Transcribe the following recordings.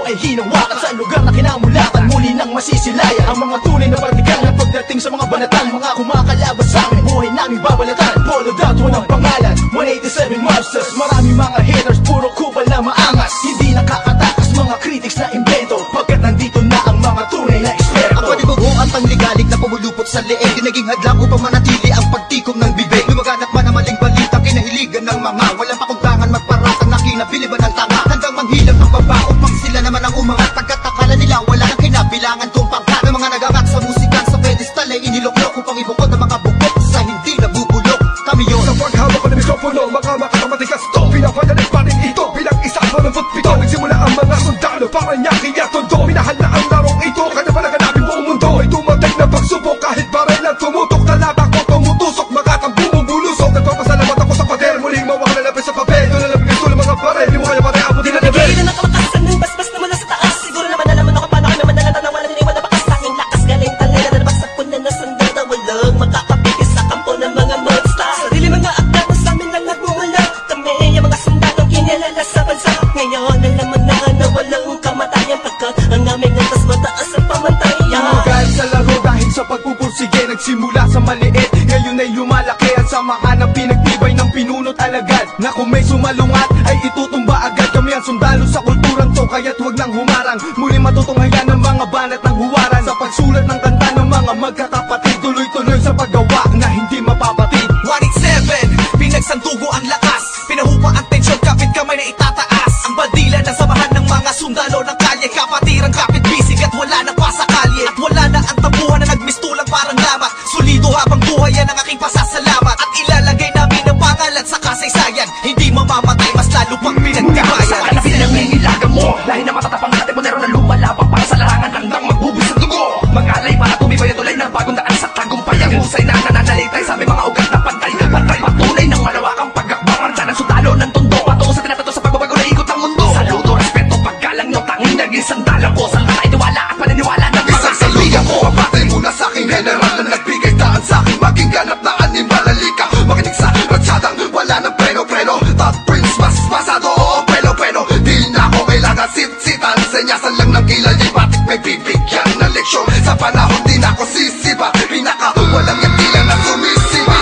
ay hinawakan sa lugar na kinamulakan. Muli nang masisilayan ang mga tunay na partikan na pagdating sa mga banatan, mga kumakalaban sa amin, buhay namin babalatan. Followed out, walang pangalan, 187 monsters. Marami mga haters, puro kupal na maangas. Hindi nakakatakas mga critics na invento, pagkat nandito na ang mga tunay na eksperto. Ang panibugo at pangligalig na pumulupot sa leeg, di naging hadlang upang manatili ang pagtikom ng bibig. Lumaganap man ang maling balita, kinahiligan ng mga walang pakundangan, magparatang na kinabiliban ng tanga. Hanggang manghilang ang baba upang sila naman ang umangat, pagkat akala nila wala nang kinabilangan kung pangkat. Ng mga nagangat sa musika sa pedestal ay iniloklok upang ibukod ang mga bukod sa hindi nabubulok. Kami yun sa paghawak ko ng mikropono, mga makakamatigas to, pinapadalit pa rin ito bilang isa pa ng putpito. Nagsimula ang mga sundalo para niya kaya todo, minahal na ang larong ito, kaya pa naganapin buong mundo. Ay tumatay na pagsubok kahit baril lang tumutok, talabak ko tumutusok, makatambu mong bulusok. Nagpapasalamat ako sa pader, muling mawak na lapis sa papel, doon na labing gusto ng mga baril, di mo kaya pare abutin na level. Nagigil na nakamakasan ng basbas na mula sa taas, siguro naman alam mo na kung paano kami manalatan ng wala niniwala bakas sa aking lakas. Galing talera na nabagsak ko na nasandal na walang makakapigil sa kampo ng mga monster. Sarili mga akda na sa amin lang nagmumula, kami yung mga sundalong kinilala sa bansa. Ngayon alam mo na walang kamatayan, pagkat ang aming antas mataas ang pamantayan. Kahit sa laro dahil sa pagpupursige, nagsimula sa maliit, ngayon ay lumalaki at samahan ang pinagtibay ng pinunot alagad, na kung may sumalungat ay itutumba agad. Kami ang sundalo sa kulturang to, kaya't huwag nang humarang. Muli matutunghayan ng mga banat ng huwaran, sa pagsulat ng kanta ng mga magkakapatid, tuloy-tuloy sa paggawa na hindi mapapatid. 187, pinagsantugo ang lakas, pinahupa ang tensyon, kapit kamay na itataas. Ang bandila na samahan ng mga sundalo ng kalye, kapatirang kapit bisig at wala na pa sa kalye. At wala na ang tabuhan na nagmistulang parang lamat, solido habang buhay yan ang aking pasasalamat. At ilalagay namin ang pangalan sa kasaysayan, hindi mamamatay, mas lalo pang pinagtibayan. Sa kanang pinangingilagan mo, lahi na matatapang natin, modero na lumalabang para sa larangan, handang magbubus ng dugo. Mangalay para tumibay at tulay ng bagong daan sa tagumpay. Ang husay na nananalitay sa aming mga ugat na pantay, pantay patunay ng malawakang pagkakbang. Marcha ng sundalo ng tondo, patungo sa tinatato sa pagbabago na ikot ng mundo. Saludo, respeto, paggalang nyo, tanging naging sandalan ko. Sa lahat ay tiwala at paniniwala ng mga saludo ko. Papatay muna sa aking general na nagbigay daan sa aking maging ganap na animalalika. Makinig sa ratsadang wala ng preno-preno, Top Prince mas masado, oo, pelo-pelo. Di na ako kailangan sit-sitan, senyasan lang ng kilay, di batik may bibigyan na leksyon. Sa panahon di na ako sisipa, pinaka walang yakila na sumisipa.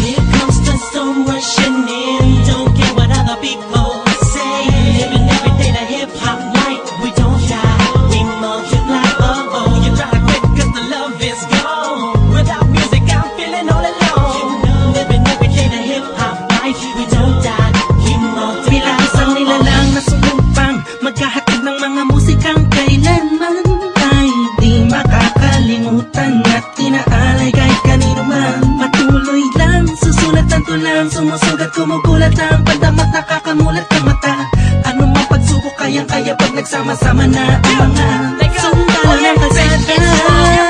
Here comes the storm rushing in, don't care what other people say. Living every day the hip-hop life, we don't die, we multiply. Oh, you try to quit cause the love is gone. Without music I'm feeling all alone. Living every day the hip-hop life, we don't die, we multiply. Bilang isang nilalang na sumumpang, maghahatid ng mga musikang kailanman ay di makakalimutan at tinaalay kahit kanino man. Patuloy lang, susulat ang tulang, sumusugat, kumugulat ang pandamat, nakakamulat ang mata. Ano mang pagsubok, kayang-kaya pag nagsama-sama na ang mga sundalo ng kalsada.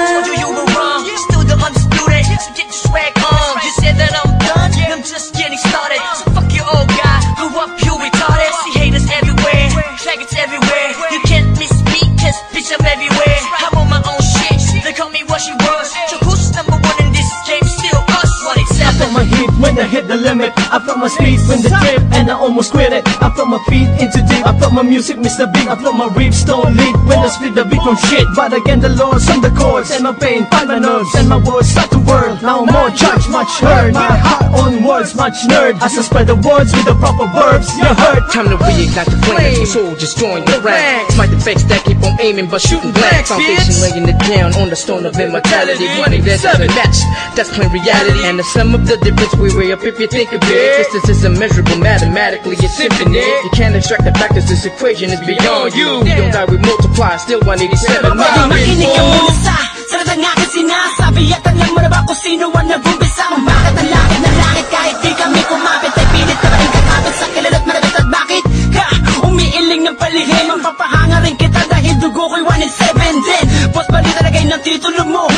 Told you you were wrong, still the undisputed, so get your swag on. You said that I'm done, I'm just getting started. So fuck your old guy, grew up you retarded. See haters everywhere, faggots everywhere. You can't miss me, cause bitch I'm everywhere. I'm on my own shit, they call me what she was. So who's number one in this game? Still us, 187. I felt my heat when I hit the limit, I felt my speed when the trip and I almost quit it. I felt my feet into deep, I felt my music miss the beat, I felt my riffs don't lead when I split the beat from shit. But again the Lord's on the chords and my pain find my nerves and my words start to whirl. Now more judge, much heard, my heart on words, much nerd. As I spread the words with the proper verbs, you heard. Time to reignite the flame, my soul just join the ranks. Smite the fakes that keep on aiming but shooting blanks. Foundation laying it down on the stone of immortality. Money that doesn't match, that's plain reality. And the sum of the difference we weigh up if you think of it. Distance is immeasurable mathematically, it's infinite. You can't extract the factors, this equation is beyond you. You don't die, we multiply, still 187. Makinig ka muna sa sarada ng aking sinasabi, at alam mo na ba kung sino ang nag-umpisa? Kung bakit ang langit na langit kahit di kami kumapit, ay pilit ka rin kakabit sa kilalat marabit. At bakit ka umiiling ng palihim? Ang papahanga rin kita dahil dugo ko'y 187 din. Boss balita lagay ng titulo mo,